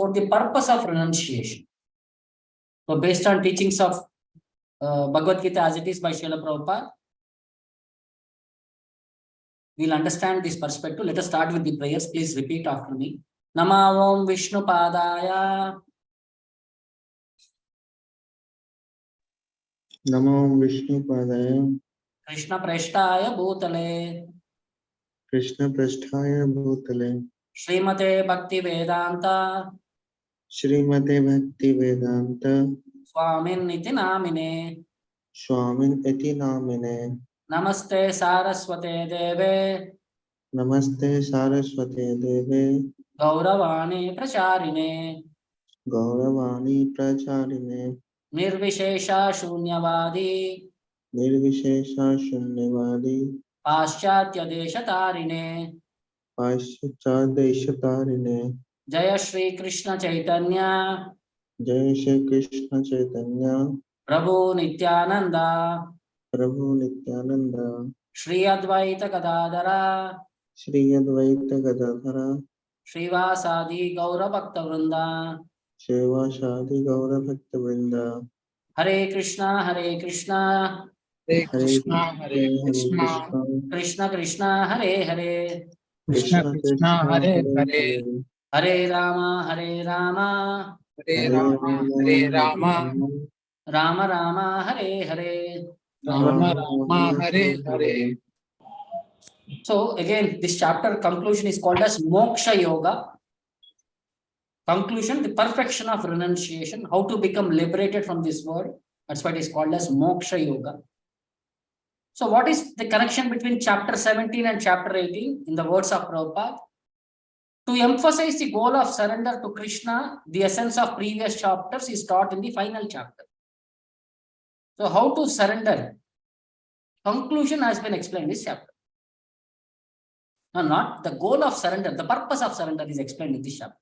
about the purpose of renunciation. So based on teachings of Bhagavad Gita as it is by Srila Prabhupada, we'll understand this perspective. Let us start with the prayers. Please repeat after me. Nama Om Vishnu Padaya. Namo Vishnu Padaya. Krishna Prashtaya Bhutale. Krishna Prasthaya Bhutale. Srimate Bhakti Vedanta. Srimate Bhakti Vedanta. Swamin Iti Namine. Swamy iti namine. Namaste Saraswate Deve. Namaste Saraswate Deve. Gauravani Pracharine. Gauravani Pracharine. Nirvishesha Shunyavadi. Nirvishesha Shunyavadi. Paschatya Deshatarine. Paschatadeshatarine. Jaya Shri Krishna Chaitanya. Jai Shri Krishna Chaitanya. Prabhu Nityananda. Prabhu Nityananda. Shri Advaita Gadadhara. Shri Advaita Gadadhara. Srivasadi Gaura Bhakta Vrinda. Shiva Shadi Gaura Bhakta Vrinda. Hare Krishna, Hare Krishna. Hare Krishna, Hare Krishna, Krishna Krishna, Hare Hare. Krishna Krishna, Hare Hare, Hare Rama, Hare Rama. Hare Rama, Hare Rama, Rama Rama, Hare Hare. Rama Rama, Hare Hare. So again, this chapter conclusion is called as Moksha Yoga. Conclusion, the perfection of renunciation, how to become liberated from this world. That's why it is called as Moksha Yoga. So what is the connection between chapter 17 and chapter 18 in the words of Prabhupada? To emphasize the goal of surrender to Krishna, the essence of previous chapters is taught in the final chapter. So how to surrender? Conclusion has been explained in this chapter. No, not the goal of surrender, the purpose of surrender is explained in this chapter.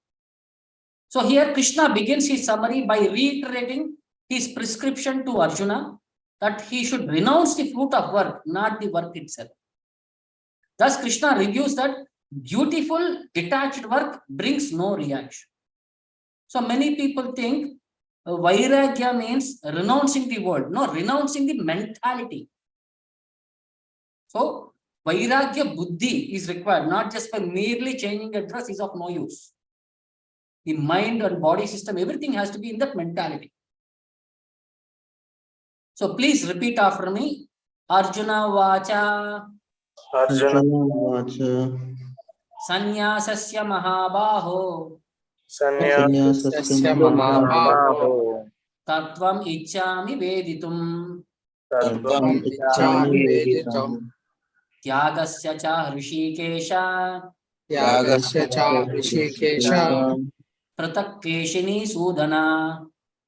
So here Krishna begins his summary by reiterating his prescription to Arjuna that he should renounce the fruit of work, not the work itself. Thus Krishna reviews that beautiful detached work brings no reaction. So many people think Vairagya means renouncing the world. No, renouncing the mentality. So Vairagya Buddhi is required, not just by merely changing a dress is of no use. The mind and body system, everything has to be in that mentality. So please repeat after me. Arjuna Vacha. Arjuna Vacha. Sanyasasya Mahabaho. Sanyasasya Mahabaho. Tattvam Ichchami Veditum. Tattvam Ichchami Veditum. Tyagasya cha Hrishikesha. Tyagasya cha Hrishikesha. Pratakeshini Sudana.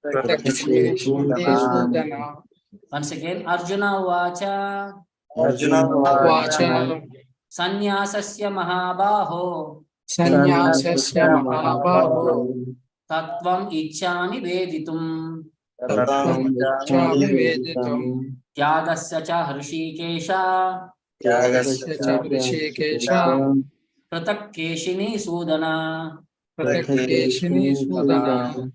Pratakeshini. Once again, Arjuna Vacha. Arjuna Vacha. Sanyasasya Mahabaho. Sanyasasya Mahabaho. Tattvam Ichchami Veditum. Tattvam Ichchami Veditum. Tyagasya cha Hrishikesha. Tyagasya cha Hrishikesha. Pratakeshini Sudana. Pratakeshini Sudana.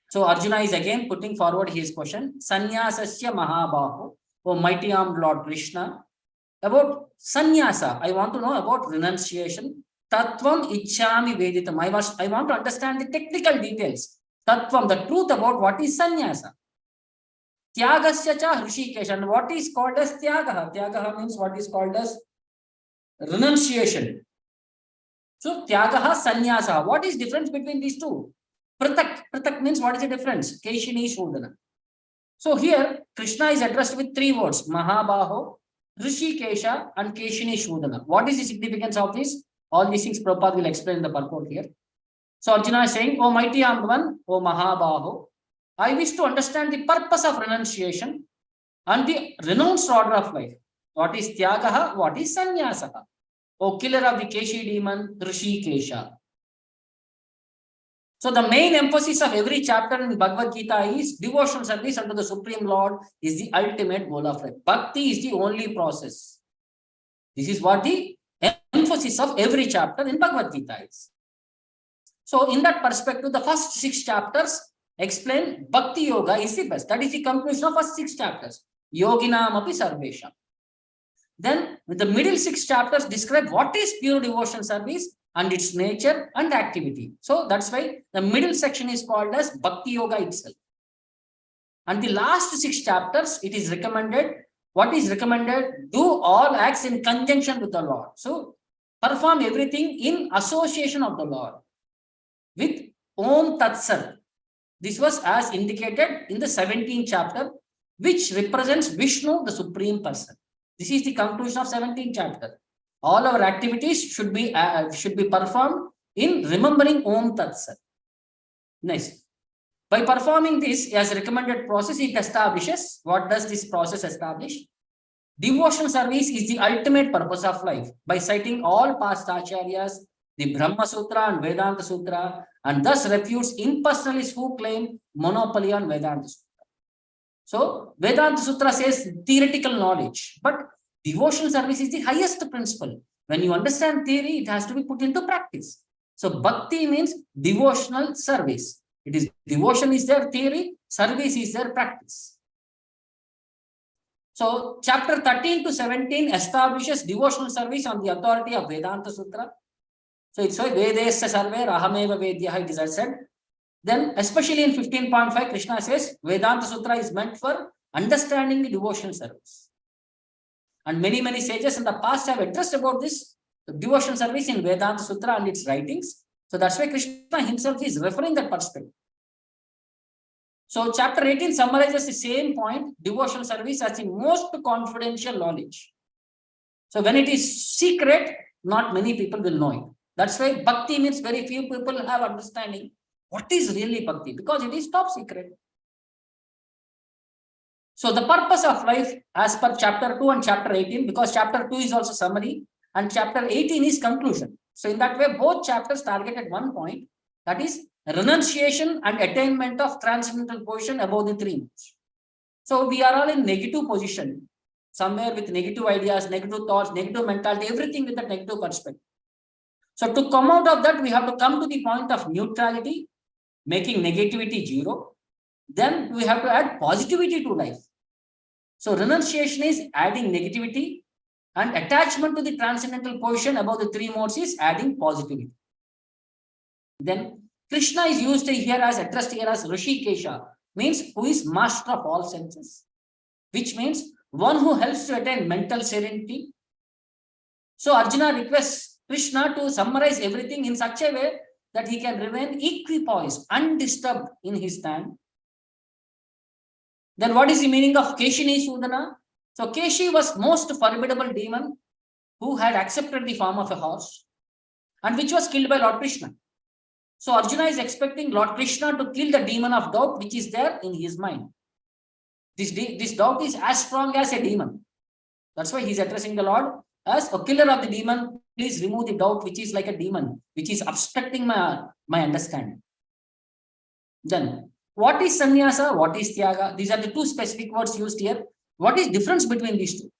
So Arjuna is again putting forward his question. Sanyasasya Mahabaho, O mighty armed Lord Krishna. About sannyasa, I want to know about renunciation. Tattvam Ichchami Veditam. I want to understand the technical details. Tattvam, the truth about what is sannyasa. Tyagasya cha Hrishikesha. And what is called as Tyagaha? Tyagaha means what is called as renunciation. So Tyagaha, sannyasa. What is difference between these two? Pratak means what is the difference? Keshini Shodana. So here Krishna is addressed with three words: Mahabaho, Rishikesha, and Keshini Shodana. What is the significance of this? All these things Prabhupada will explain in the purport here. So Arjuna is saying, O mighty armed one, O Mahabaho, I wish to understand the purpose of renunciation and the renounced order of life. What is Tyagaha? What is Sannyasaha? O killer of the Keshi demon, Rishikesha. So the main emphasis of every chapter in Bhagavad Gita is devotional service unto the Supreme Lord is the ultimate goal of life. Bhakti is the only process. This is what the emphasis of every chapter in Bhagavad Gita is. So in that perspective, the first 6 chapters explain Bhakti Yoga is the best. That is the conclusion of first 6 chapters. Yoginam api sarvesham. Then the middle 6 chapters describe what is pure devotion service and its nature and activity. So that's why the middle section is called as Bhakti Yoga itself. And the last 6 chapters, it is recommended. What is recommended? Do all acts in conjunction with the Lord. So perform everything in association of the Lord with Om Tat Sat. This was as indicated in the 17th chapter, which represents Vishnu, the Supreme Person. This is the conclusion of 17th chapter. All our activities should be performed in remembering Om Tat Sat. Nice. By performing this as recommended process, it establishes. What does this process establish? Devotional service is the ultimate purpose of life. By citing all past acharyas, the Brahma Sutra and Vedanta Sutra, and thus refutes impersonalists who claim monopoly on Vedanta Sutra. So, Vedanta Sutra says theoretical knowledge, but devotional service is the highest principle. When you understand theory, it has to be put into practice. So, Bhakti means devotional service. It is devotion is their theory, service is their practice. So, chapter 13 to 17 establishes devotional service on the authority of Vedanta Sutra. So, it's why Vedesya Sarve Rahameva Vedyaha, it is said. Then, especially in 15.5, Krishna says Vedanta Sutra is meant for understanding the devotional service. And many sages in the past have addressed about this devotional service in Vedanta Sutra and its writings. So that's why Krishna himself is referring that perspective. So chapter 18 summarizes the same point, devotional service as the most confidential knowledge. So when it is secret, not many people will know it. That's why Bhakti means very few people have understanding what is really Bhakti, because it is top secret. So the purpose of life as per chapter 2 and chapter 18, because chapter 2 is also summary and chapter 18 is conclusion. So in that way, both chapters target at one point, that is renunciation and attainment of transcendental position above the 3 modes. So we are all in negative position, somewhere with negative ideas, negative thoughts, negative mentality, everything with a negative perspective. So to come out of that, we have to come to the point of neutrality, making negativity 0. Then we have to add positivity to life. So renunciation is adding negativity, and attachment to the transcendental position above the 3 modes is adding positivity. Then Krishna is used here as addressed here as Rishikesha, means who is master of all senses, which means one who helps to attain mental serenity. So Arjuna requests Krishna to summarize everything in such a way that he can remain equipoised, undisturbed in his stand. Then what is the meaning of Keshini Sudana? So Keshi was most formidable demon who had accepted the form of a horse and which was killed by Lord Krishna. So Arjuna is expecting Lord Krishna to kill the demon of doubt which is there in his mind. This doubt is as strong as a demon. That's why he is addressing the Lord as a killer of the demon. Please remove the doubt which is like a demon, which is obstructing my understanding. Then, what is sannyasa? What is tyaga? These are the 2 specific words used here. What is difference between these 2?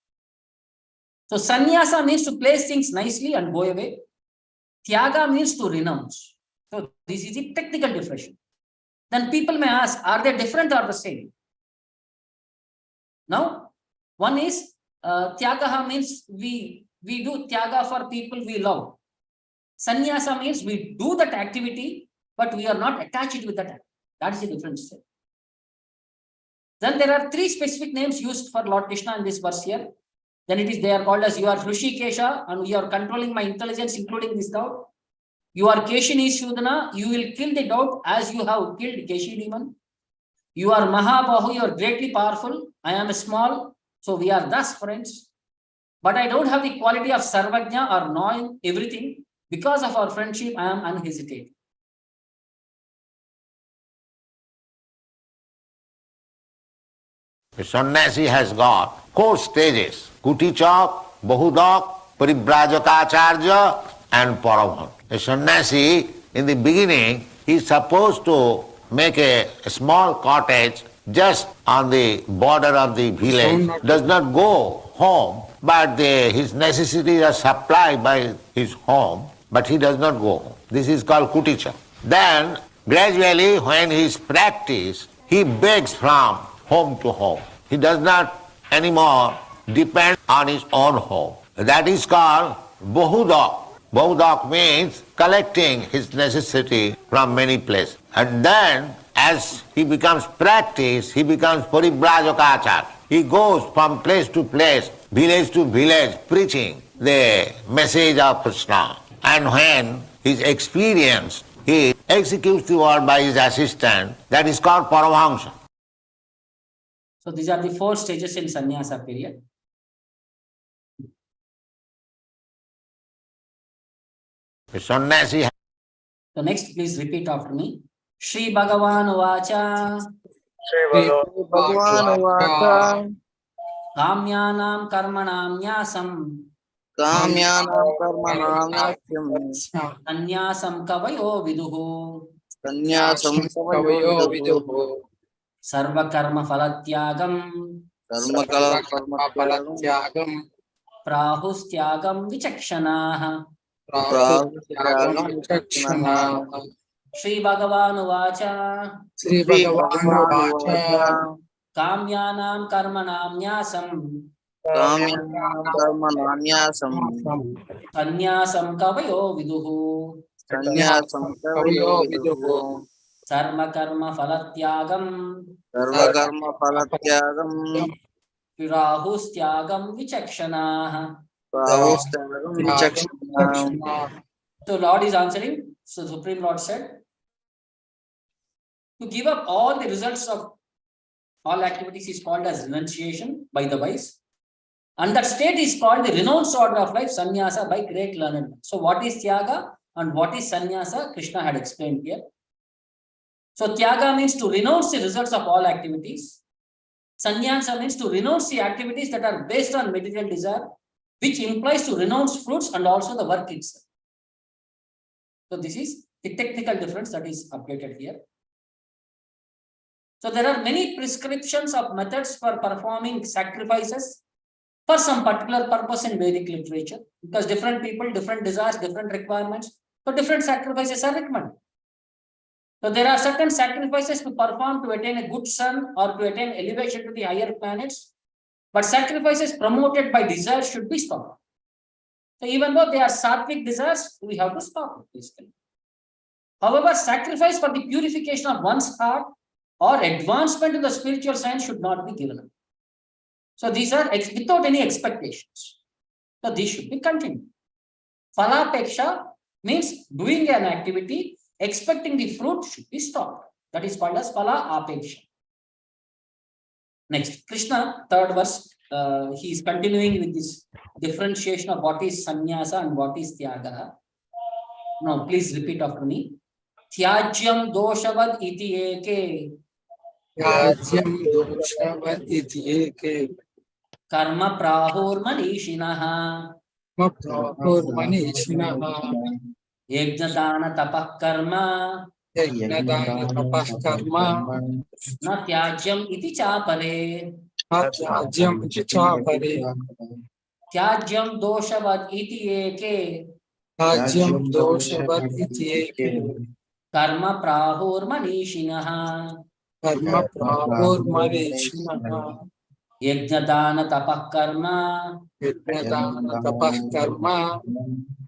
So sannyasa means to place things nicely and go away. Tyaga means to renounce. So this is the technical difference. Then people may ask, are they different or the same? Now, one is tyagaha means we do tyaga for people we love. Sannyasa means we do that activity, but we are not attached with that activity. That is the difference. Then there are 3 specific names used for Lord Krishna in this verse here. Then they are called as you are Hrishikesha and you are controlling my intelligence, including this doubt. You are Keshini Sudana, you will kill the doubt as you have killed Keshi demon. You are Mahabahu, you are greatly powerful. I am small, so we are thus friends. But I don't have the quality of Sarvajna or knowing everything. Because of our friendship, I am unhesitating. A sannyasi has got 4 stages: Kutichak, Bahudak, Paribrajaka and Paramhan. A sannyasi, in the beginning, he is supposed to make a small cottage just on the border of the village, does not go home, but his necessities are supplied by his home, but he does not go home. This is called Kuticha. Then gradually when he is practiced, he begs from home to home. He does not anymore depend on his own home. That is called Bahudak. Bahudak means collecting his necessity from many places. And then as he becomes practiced, he becomes Paribrajakacha. He goes from place to place, village to village, preaching the message of Krishna. And when he is experienced, he executes the word by his assistant. That is called Paramahamsa. So these are the 4 stages in sannyasa period. The sannyasi. So next, please repeat after me. Shri Bhagavan Vacha Bhagavan Vacha Kamyanam Karmanam Nyasam Kamyanam Karmanam Rahasyam Sanyasam Kavayo Viduhu Sanyasam Kavayo Viduhu Sarva Karma Phalatyagam Karmakala Palatyagam Prahustyagam Vichakshanaha. Prahutyagam Chakshana Shri Bhagavan Vacha Sri Bhagavan Vacha Kamyanam Karmanam Nyasam Kamyanam Karmanam Nyasam Sanyasam Kavayo Viduhu Sanyasam Kavayo Viduhu Sarva Karma Phalatyagam Sarva Karma Phalatyagam Prahustyagam Vichakshanaha. Prahustyagam Vichakshana. Chakshana So Lord is answering. So Supreme Lord said, to give up all the results of all activities is called as renunciation by the wise. And that state is called the renounced order of life, sannyasa, by great learned. So what is tyaga and what is sannyasa? Krishna had explained here. So tyaga means to renounce the results of all activities. Sannyasa means to renounce the activities that are based on material desire, which implies to renounce fruits and also the work itself. So this is the technical difference that is updated here. So there are many prescriptions of methods for performing sacrifices for some particular purpose in Vedic literature, because different people, different desires, different requirements, so different sacrifices are recommended. So there are certain sacrifices to perform to attain a good sun or to attain elevation to the higher planets, but sacrifices promoted by desire should be stopped. So even though they are sattvic desires, we have to stop it, basically. However, sacrifice for the purification of one's heart or advancement in the spiritual science should not be given up. So these are without any expectations. So these should be continued. Phalapeksha means doing an activity, expecting the fruit should be stopped. That is called as phala apeksha. Next, Krishna, 3rd verse, he is continuing with this differentiation of what is sannyasa and what is tyaga. Now, please repeat after me. Tyajyam doshavad iti eke Rahasyam Doshavad iti eke karma prahur manishinaha Prahur Manishinaha yajnadana tapah karma Yajnadana Tapah Karma na tyajyam iti chapare. Atyajyam iti chapare Tyajyam doshavad iti eke Rahasyam Doshavad iti eke karma prahur manishinaha Karma Prahur Manishinaha yajnadana tapah karma Yajnadana Tapah Karma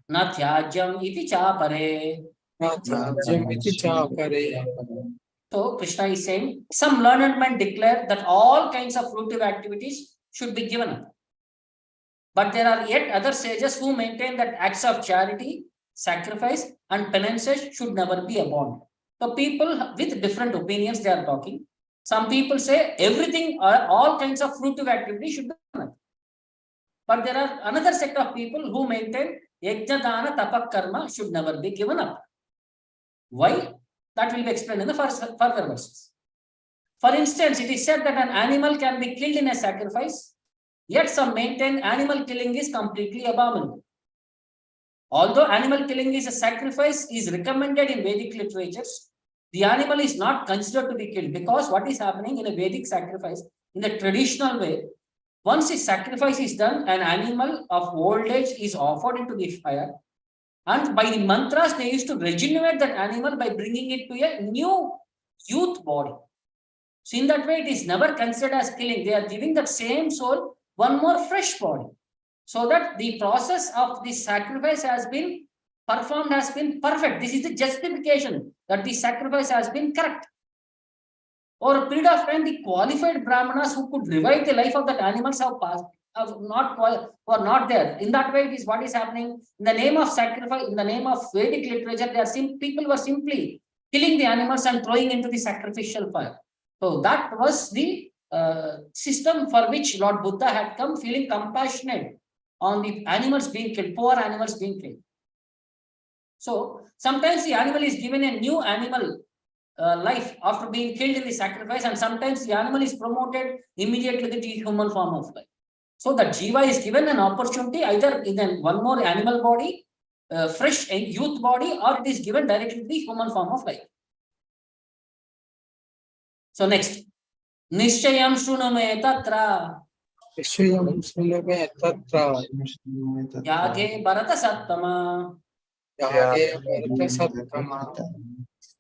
na tyajyam iti chapare. Atyajyam iti chapare. So Krishna is saying some learned men declare that all kinds of fruitive activities should be given up. But there are yet other sages who maintain that acts of charity, sacrifice, and penances should never be abandoned. So people with different opinions they are talking. Some people say everything or all kinds of fruitive activities should be done. But there are another set of people who maintain yajnadana tapak karma should never be given up. Why? That will be explained in the further verses. For instance, it is said that an animal can be killed in a sacrifice, yet some maintain animal killing is completely abominable. Although animal killing is a sacrifice is recommended in Vedic literatures, the animal is not considered to be killed, because what is happening in a Vedic sacrifice, in the traditional way, once a sacrifice is done, an animal of old age is offered into the fire, And by the mantras, they used to regenerate that animal by bringing it to a new youth body. So in that way, it is never considered as killing. They are giving that same soul one more fresh body. So that the process of the sacrifice has been performed, has been perfect. This is the justification that the sacrifice has been correct. Over a period of time, the qualified brahmanas who could revive the life of that animals have passed, were not there. In that way, it is what is happening. In the name of sacrifice, in the name of Vedic literature, people were simply killing the animals and throwing into the sacrificial fire. So that was the system for which Lord Buddha had come, feeling compassionate on the animals being killed, poor animals being killed. So sometimes the animal is given a new animal life after being killed in the sacrifice, and sometimes the animal is promoted immediately to the human form of life. So that Jiva is given an opportunity either in one more animal body, fresh youth body, or it is given directly to the human form of life. So next, Nishchayam Shrunume Tatra Vishayam Suname Tatra Yage Bharata Sattama Yage Bharata Sattama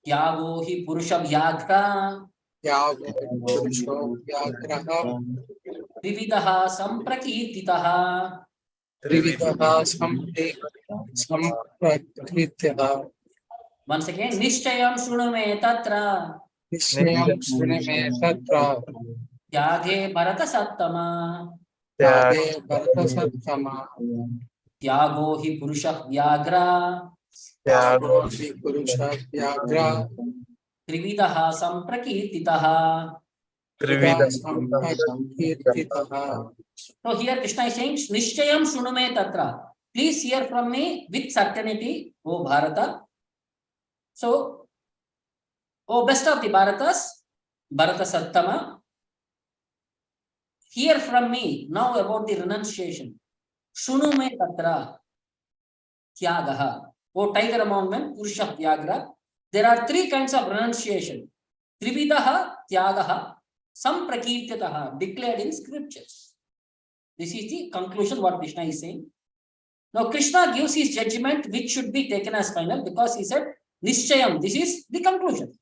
Yago Hi Purusha Vyagra Yago Purusho Vyagraha Vividaha Samprakirtitaha. Trividaha Samprakrityaha Once again, Nishchayam Shrunume Tatra Vishayam Suname Tatra Yage Bharata Sattama Yage Bharata Sattama Yago Hi Purusha Vyagra Yago Purusha Vyagra Trividaha Samprakirtitaha. Trividaha Samprakrityaha. So here Krishna is saying, Nishchayam Shrunume Tatra. Please hear from me with certainty, O Bharata. So, O best of the Bharatas, Bharata Sattama, hear from me now about the renunciation. Shrunume Tatra Tyagaha. O tiger among men, Purusha Vyagra. There are three kinds of renunciation. Trividaha Tyagaha, Samprakirtitaha, declared in scriptures. This is the conclusion what Krishna is saying. Now Krishna gives his judgment which should be taken as final because he said Nishchayam. This is the conclusion.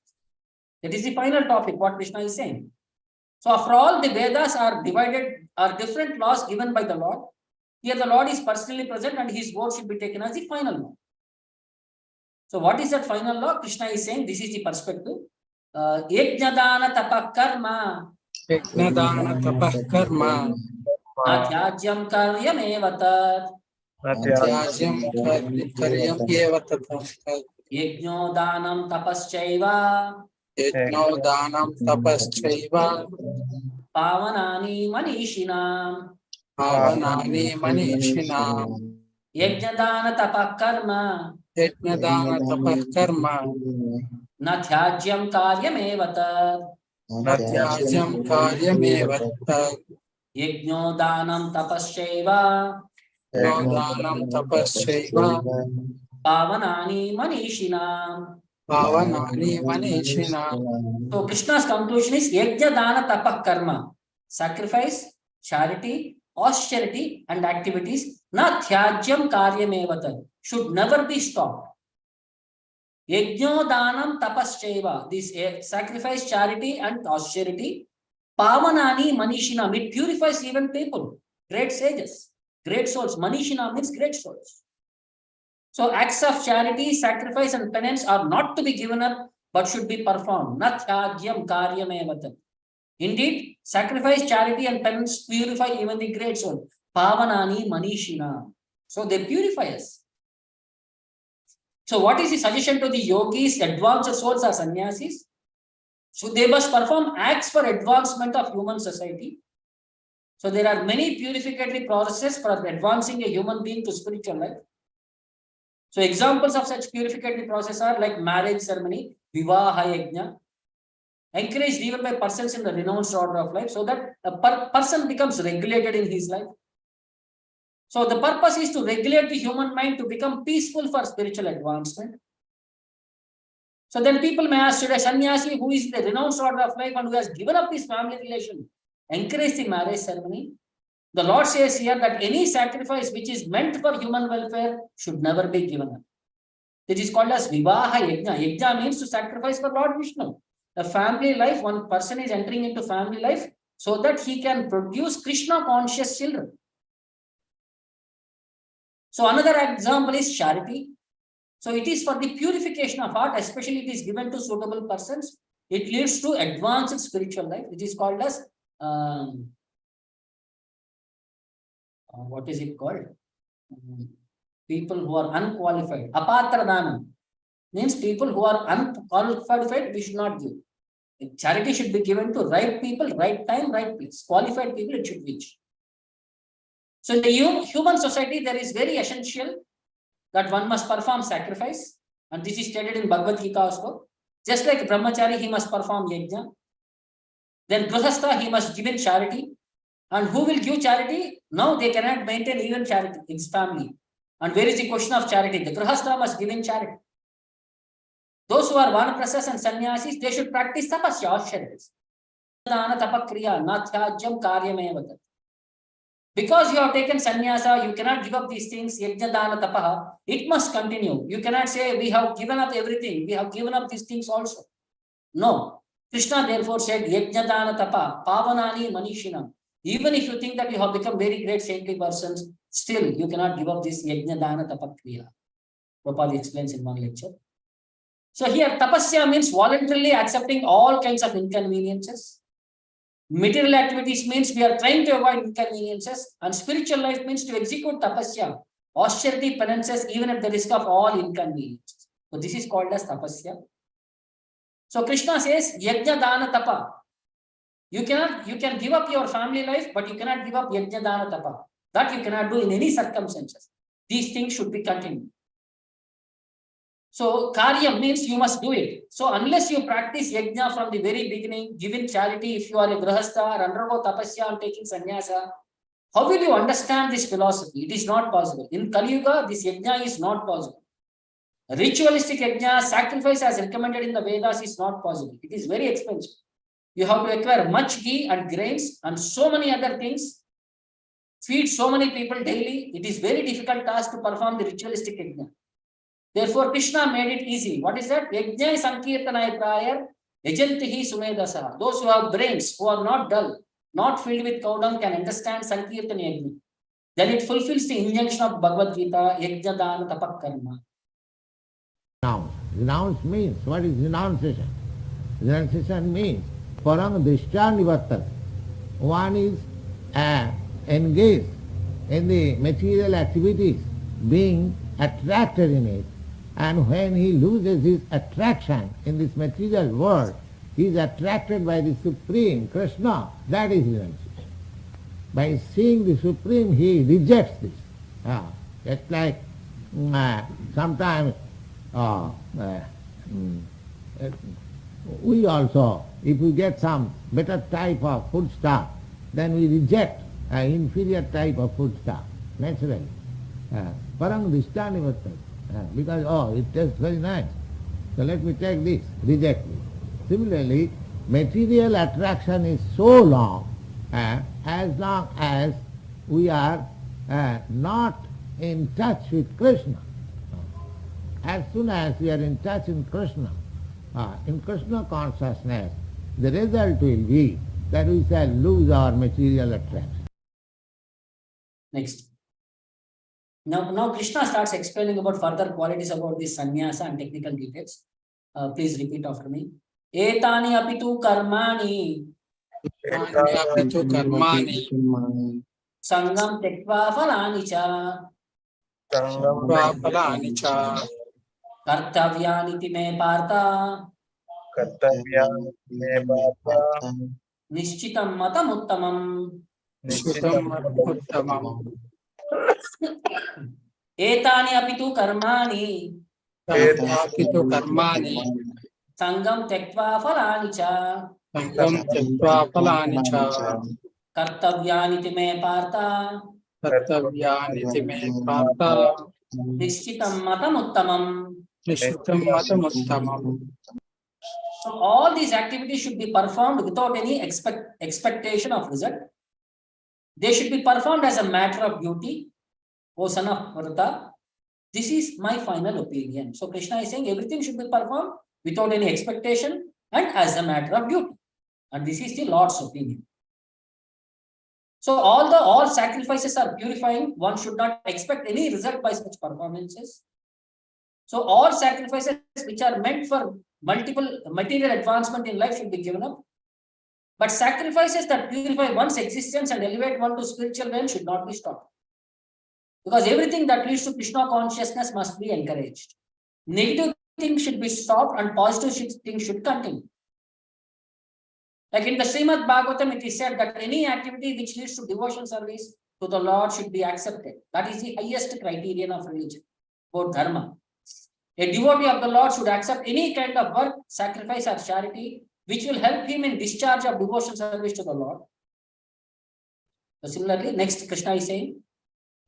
That is the final topic what Krishna is saying. So after all, the Vedas are divided, are different laws given by the Lord. Here the Lord is personally present and his word should be taken as the final law. So what is that final law? Krishna is saying this is the perspective. Yajnadana tapakarma Yajnadana tapah karma Natyajyam karyam evatat Natyajyam karyam eva tatha Yajno danam tapaschaiva Yajno danam tapaschaiva Pavanani manishinam Pavanani manishinam Yajnadana tapakarma Yajnadana tapah karma Natyajyam karyam evatat Natyajyam karyam eva tatha Yajno danam tapaschaiva Yajno danam tapaschaiva Pavanani manishinam. Pavanani manishinam. So Krishna's conclusion is Yajna Dana Tapah Karma. Sacrifice, charity, austerity and activities na thyajyam karyamevatat should never be stopped. Yajno Danam Tapaschaiva. This sacrifice, charity and austerity. Pavanani Manishinam. It purifies even people. Great sages. Great souls. Manishina means great souls. So acts of charity, sacrifice and penance are not to be given up, but should be performed. Natyajyam karyamevatat. Indeed, sacrifice, charity and penance purify even the great soul. Pavanani manishina. So they purify us. So what is the suggestion to the yogis, advanced souls or sannyasis? So they must perform acts for advancement of human society. So there are many purificatory processes for advancing a human being to spiritual life. So examples of such purificatory process are like marriage ceremony, vivaha yajna, encouraged even by persons in the renounced order of life, so that a person becomes regulated in his life. So the purpose is to regulate the human mind to become peaceful for spiritual advancement. So then people may ask, should a sannyasi who is in the renounced order of life and who has given up his family relation encourage the marriage ceremony? The Lord says here that any sacrifice which is meant for human welfare should never be given up. It is called as Vivaha Yajna. Yajna means to sacrifice for Lord Vishnu. The family life, one person is entering into family life so that he can produce Krishna conscious children. So another example is charity. So it is for the purification of heart, especially it is given to suitable persons. It leads to advanced spiritual life. It is called as, what is it called? People who are unqualified. Apatra Dhanam means people who are unqualified, we should not give. Charity should be given to right people, right time, right place. Qualified people, it should reach. So in the human society, there is very essential that one must perform sacrifice. And this is stated in Bhagavad Gita also. Just like Brahmachari, he must perform yajna. Then Grihastha, he must give in charity. And who will give charity? Now they cannot maintain even charity in his family. And where is the question of charity? The Grihastha must give in charity. Those who are Vanaprasthas and Sannyasis, they should practice tapasya, austerities. Dana tapakriya, natyajyam karyamevatat. Because you have taken sannyasa, you cannot give up these things, yajna dana tapaha, it must continue. You cannot say, we have given up everything, we have given up these things also. No. Krishna therefore said, yajna dana tapa, pavanani manishinam. Even if you think that you have become very great saintly persons, still you cannot give up this yajna dana tapakriya. Prabhupada explains in one lecture. So here tapasya means voluntarily accepting all kinds of inconveniences. Material activities means we are trying to avoid inconveniences, and spiritual life means to execute tapasya, austerity, penances, even at the risk of all inconveniences. So this is called as tapasya. So Krishna says, yajna dana tapa. You can give up your family life, but you cannot give up yajna dana tapa. That you cannot do in any circumstances. These things should be continued. So karyam means you must do it. So unless you practice yajna from the very beginning, giving charity, if you are a grihastha or undergo tapasya and taking sannyasa, how will you understand this philosophy? It is not possible. In Kali Yuga, this yajna is not possible. Ritualistic yajna, sacrifice as recommended in the Vedas is not possible. It is very expensive. You have to acquire much ghee and grains and so many other things. Feed so many people daily. It is very difficult task to perform the ritualistic yajna. Therefore, Krishna made it easy. What is that? Yajna sankirtanaya prayer, yajantihi sumedasa. Those who have brains, who are not dull, not filled with cow dung, can understand sankirtan yajna. Then it fulfills the injunction of Bhagavad Gita, yajna dana tapak karma. Renounce means, what is renunciation? Renunciation means, parang drishtya nivartana. One is engaged in the material activities, being attracted in it. And when he loses his attraction in this material world, he is attracted by the Supreme, Krishna. That is renunciation. By seeing the Supreme, he rejects this. It's like sometimes we also, if we get some better type of food stuff, then we reject an inferior type of food stuff, naturally. Parang drishtya nivartana. Because, it tastes very nice. So let me take this, reject it. Similarly, material attraction is so long as we are not in touch with Krishna. As soon as we are in touch with Krishna, in Krishna consciousness, the result will be that we shall lose our material attraction. Next. Now Krishna starts explaining about further qualities about this sannyasa and technical details. Please repeat after me. Etani apitu karmani. apitu karmani. Sangam tekva phalani cha. Phalani cha. Kartavyaniti me partha. Nishchitam matam uttamam. Etani apitu karmani. Sangam tekva phalani cha. Kartavyaniti me partha. Nishchitam matam uttamam. So all these activities should be performed without any expectation of result. They should be performed as a matter of duty, O son of Bharata. This is my final opinion. So Krishna is saying everything should be performed without any expectation and as a matter of duty. And this is the Lord's opinion. So all sacrifices are purifying. One should not expect any result by such performances. So all sacrifices which are meant for multiple material advancement in life should be given up. But sacrifices that purify one's existence and elevate one to spiritual realm should not be stopped. Because everything that leads to Krishna consciousness must be encouraged. Negative things should be stopped and positive things should continue. Like in the Srimad Bhagavatam, it is said that any activity which leads to devotion service to the Lord should be accepted. That is the highest criterion of religion, or dharma. A devotee of the Lord should accept any kind of work, sacrifice or charity which will help him in discharge of devotion service to the Lord. So similarly, next Krishna is saying,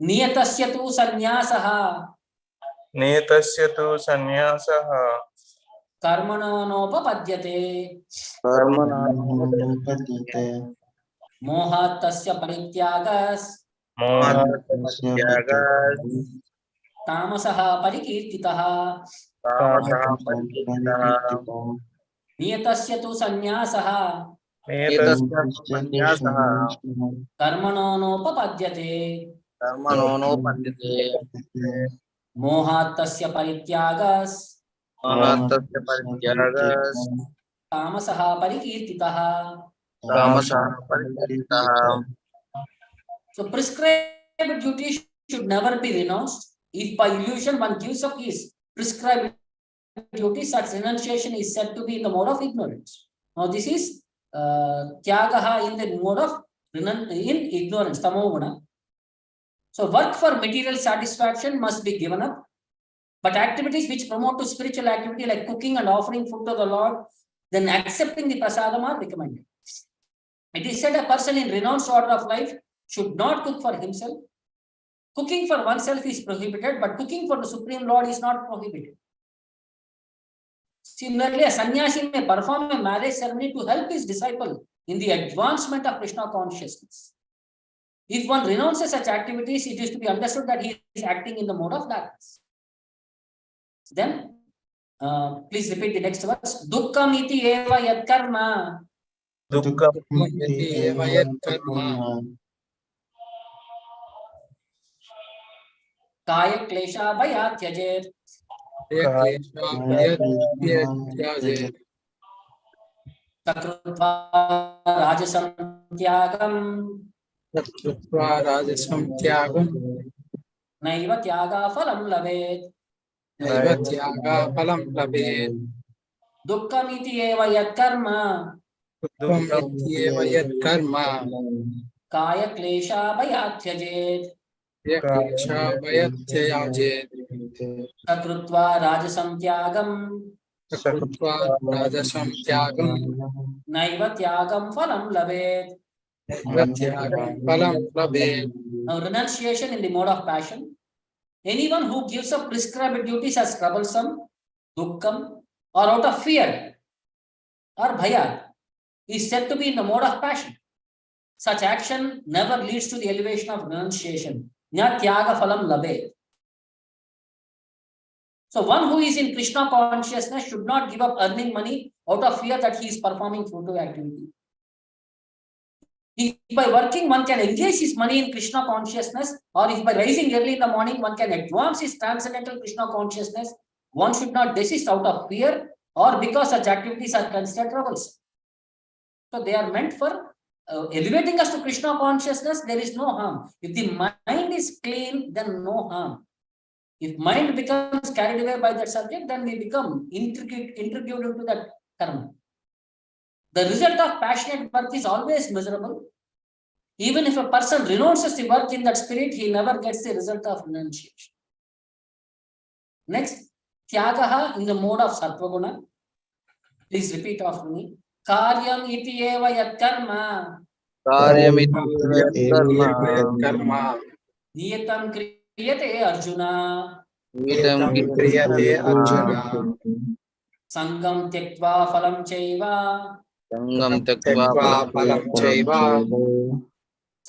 Niyatasya tu sanyasaha. Niyatasya tu sanyasaha. Karmananopapadyate. Mohatasya parityagas. Tamasaha parikirtitaha. Niyatasya tu sanyasaha. Karmananopapadyate. Mohatasya parityagas. Tamasaha parikirtitaha. So prescribed duties should never be renounced. If by illusion one gives up his prescribed duties, such renunciation is said to be in the mode of ignorance. Now this is tyagaha in the mode of in ignorance, tamoguna. So work for material satisfaction must be given up. But activities which promote to spiritual activity like cooking and offering food to the Lord, then accepting the prasadam are recommended. It is said a person in renounced order of life should not cook for himself. Cooking for oneself is prohibited, but cooking for the Supreme Lord is not prohibited. Similarly, a sannyasi may perform a marriage ceremony to help his disciple in the advancement of Krishna consciousness. If one renounces such activities, it is to be understood that he is acting in the mode of darkness. Then, please repeat the next verse. Dukkam iti eva yat karma. Dukkam iti eva yat karma. Kaya klesha bhayat tyajet. Kaya klesha bhayat tyajet. Sakrutva rajasam tyagam. Sakrutva rajasam tyagam. Naiva tyaga phalam labet. Naiva tyaga phalam labet. Dukkam iti eva yat karma. Dukkam iti eva yat karma. Kaya klesha bhayat tyajet. Kaya klesha bhayat tyajet. Sakrutva rajasam tyagam. Sakrutva rajasam tyagam. Naiva tyagam phalam labet. Naiva tyagam phalam labet. Now renunciation in the mode of passion. Anyone who gives up prescribed duties as troublesome, dukkam, or out of fear or bhaya is said to be in the mode of passion. Such action never leads to the elevation of renunciation. Nya tyaga phalam labe. So one who is in Krishna consciousness should not give up earning money out of fear that he is performing fruitive activity. If by working one can engage his money in Krishna consciousness, or if by rising early in the morning one can advance his transcendental Krishna consciousness, one should not desist out of fear or because such activities are considered troublesome. So they are meant for elevating us to Krishna consciousness. There is no harm. If the mind is clean, then no harm. If mind becomes carried away by that subject, then we become intrigued into that karma. The result of passionate work is always miserable. Even if a person renounces the work in that spirit, he never gets the result of renunciation. Next, tyagaha in the mode of sattvaguna. Please repeat after me. Karyam iti eva yat karma. Karyam iti yat karma. Niyatam kriyate arjuna. Niyatam kriyate arjuna. Sangam tyaktva phalam chaiva. Sangam Tyakva phalam chaiva.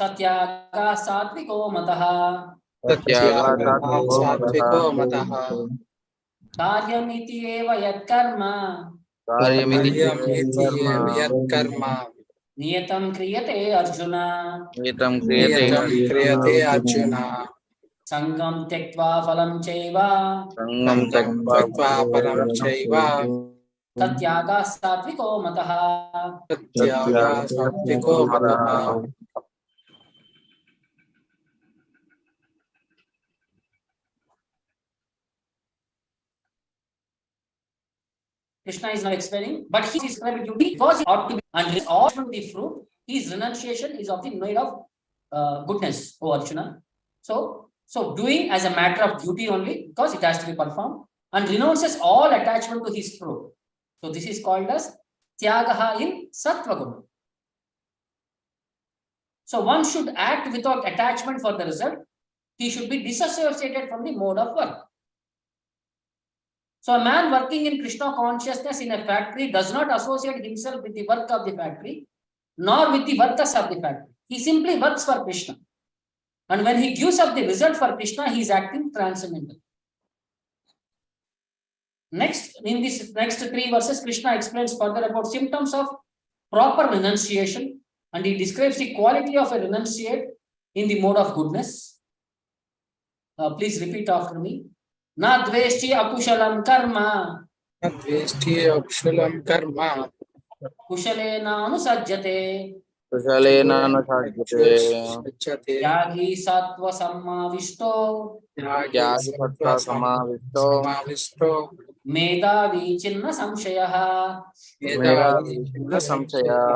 Satyaga satviko mataha. तत्यागः सात्विको मतः कार्यमिति एव यत्कर्म कार्यमिति कार्यमिति कर्म एव यत्कर्म नियतं क्रियते अर्जुन नियतं क्रियते नियतं क्रियते अर्जुन संगं त्यक्त्वा फलं चैव संगं सङ्गं त्यक्त्वा परं चैव तत्यागः सात्विको मतः तत्यागः सात्विको मतः Krishna is not explaining, but he is describing duty because he ought to be, and all the fruit, his renunciation is of the made of goodness, O Arjuna. So doing as a matter of duty only, because it has to be performed, and renounces all attachment to his fruit. So this is called as tyagaha in sattva guna. So one should act without attachment for the result. He should be disassociated from the mode of work. So a man working in Krishna consciousness in a factory does not associate himself with the work of the factory, nor with the workers of the factory. He simply works for Krishna. And when he gives up the result for Krishna, he is acting transcendental. Next, in these next 3 verses, Krishna explains further about symptoms of proper renunciation, and he describes the quality of a renunciate in the mode of goodness. Please repeat after me. Na dveshti akushalam karma द्वेष्टि अकुशलं कर्म kushalena anusajjate कुशलेन न साध्यते सज्जते Yagi sattva sammavisto त्यागी सत्त्व समाविष्टो समाविष्टो मेधावी चिन्ह संशयः मेधावी न संशयः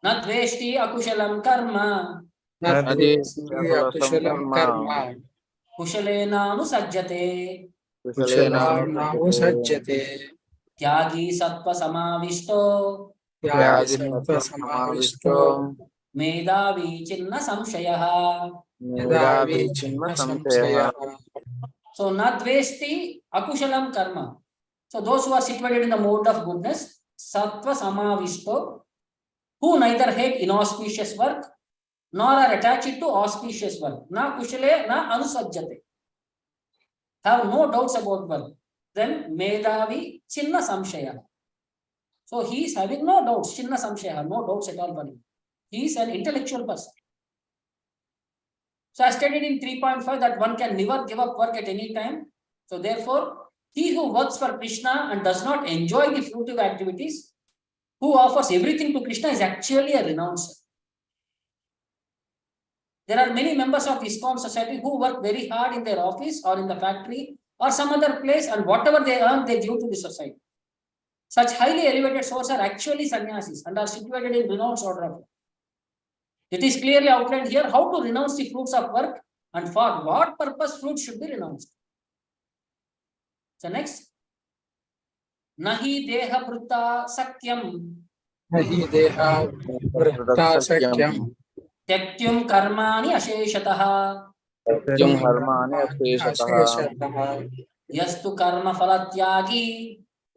न द्वेष्टि अकुशलं कर्म न द्वेष्टि अकुशलं कर्म कुशलेनानुसज्जते कुशलेन कुशलानावसज्जते त्यागी सत्व समाविष्टो त्यागी सत्त्वसमाविष्टो मेधावी चिन्ह संशयः मेधावी चिन्ह संशयः So न द्वेष्टि अकुशलं कर्म. So those who are situated in the mode of goodness, sattva samavishto, who neither hate inauspicious work nor are attached to auspicious work. Na kushale na anusajjate. Have no doubts about work. Then medhavi chinna samshaya. So he is having no doubts. Chinna samshaya, no doubts at all for him. He is an intellectual person. So I stated in 3.5 that one can never give up work at any time. So therefore, he who works for Krishna and does not enjoy the fruitive activities, who offers everything to Krishna, is actually a renouncer. There are many members of ISKCON society who work very hard in their office or in the factory or some other place, and whatever they earn, they give to the society. Such highly elevated souls are actually sannyasis and are situated in renounced order of life. It is clearly outlined here how to renounce the fruits of work and for what purpose fruits should be renounced. So next, nahi deha vritta sakyam नहि देहा वृत्ता सख्यम त्यक्त्युम कर्माणि अशेषतः त्यक्तुं कर्माणि अशेषतः अशेषतः यस्तु कर्म फलत्यागी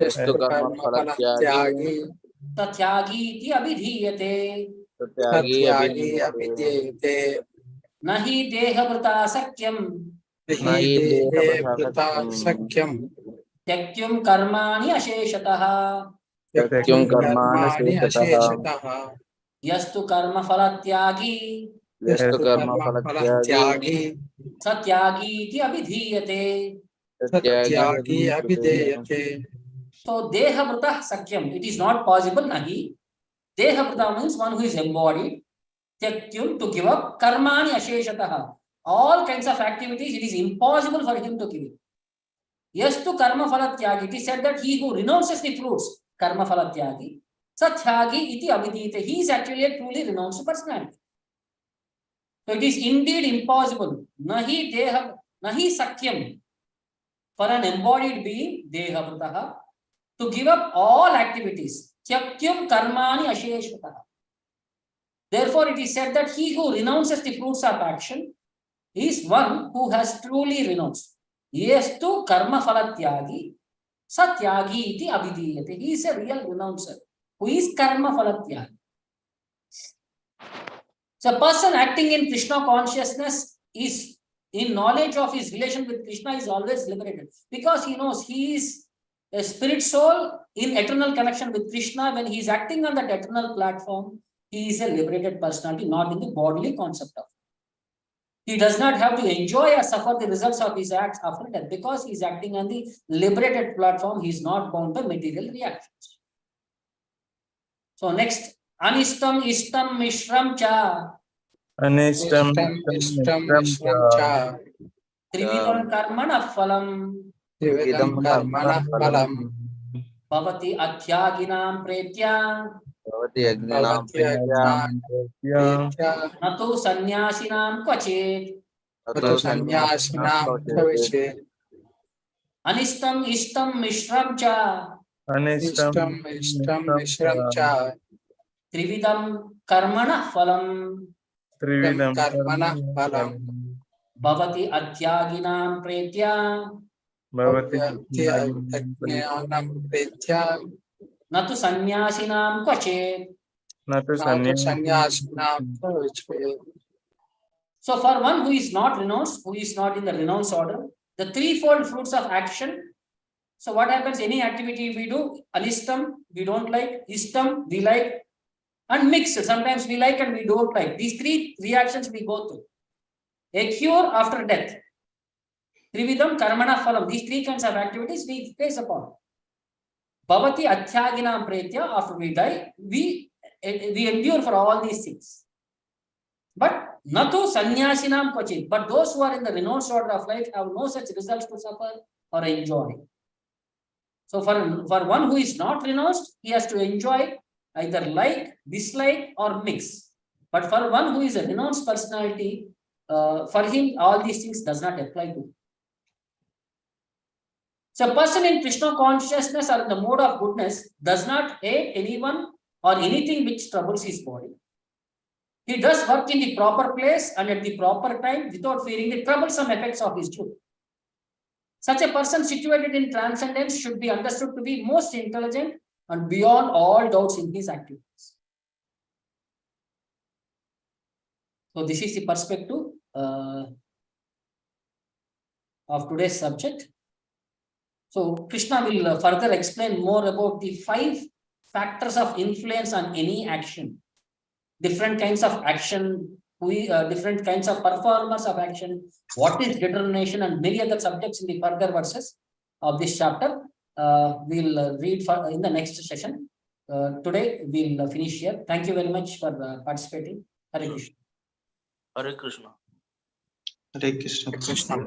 यस्तु कर्मफलत्यागी तथ्यागी इति अभिधीयते त्यागी त्यागी अभिधीयते न हि देहभृता सख्यं नहि देहभृता सख्यम त्यक्त्युम कर्माणि अशेषतः त्यक्तुं कर्माणि अशेषतः यस्तु कर्म फलत्यागी यस्तु कर्मफलत्यागी सत्यागी इति अभिधीयते त्यागी अभिधीयते. So dehabhrita sakyam, it is not possible. Nahi. Dehabhrita means one who is embodied. Tyakyum, to give up. Karmani asheshataha, all kinds of activities, it is impossible for him to give it. Yes to karma phalatyagi, it is said that he who renounces the fruits, karma phalatyagi, satyagi iti abhidite, he is actually a truly renounced personality. So it is indeed impossible. Nahi sakyam, for an embodied being, dehabhritaha, to give up all activities. Tyakyum karmani asheshataha. Therefore, it is said that he who renounces the fruits of action is one who has truly renounced. Yes to karma phalatyagi, satyagi iti abhidiyate. He is a real renouncer who is karma phalatyagi. So a person acting in Krishna consciousness is in knowledge of his relation with Krishna is always liberated, because he knows he is a spirit soul in eternal connection with Krishna. When he is acting on that eternal platform, he is a liberated personality, not in the bodily concept of. He does not have to enjoy or suffer the results of his acts after death, because he is acting on the liberated platform. He is not bound by material reactions. So next, anistam ishtam mishram cha Anistam Ishtam cha trividam karmana phalam Trivedam karmana phalam bhavati athyaginam pretya Bhavati Agnanam Bhavati Pritya Pritya natu sannyasinam kvachit Tato Sannyasinam Bhavichet anistam ishtam mishram cha Ishtam Mishram cha trividam karmana phalam Trividam Karmana phalam bhavati athyaginam pretya Bhavati Ajnanam Pritya natu sannyasinam kvachit. Natu Tato Sanya Sannyasinam Bhavichet. So for one who is not renounced, who is not in the renounce order, the threefold fruits of action. So what happens? Any activity we do, anistam, we don't like, istam, we like, and mixed. Sometimes we like and we don't like. These three reactions we go through. A cure after death. Trividam karmana phalam. These three kinds of activities we face upon. Bhavati athyaginam pretya. After we die, we endure for all these things. But natu sannyasinam kvachit. But those who are in the renounced order of life have no such results to suffer or enjoy. So for one who is not renounced, he has to enjoy either like, dislike, or mix. But for one who is a renounced personality, for him all these things does not apply to. So a person in Krishna consciousness or in the mode of goodness does not hate anyone or anything which troubles his body. He does work in the proper place and at the proper time without fearing the troublesome effects of his duty. Such a person situated in transcendence should be understood to be most intelligent and beyond all doubts in his activities. So this is the perspective of today's subject. So Krishna will further explain more about the 5 factors of influence on any action, different kinds of action, different kinds of performers of action, what is determination, and many other subjects in the further verses of this chapter. We'll read in the next session. Today we'll finish here. Thank you very much for participating. Hare Krishna. Hare Krishna. Hare Krishna.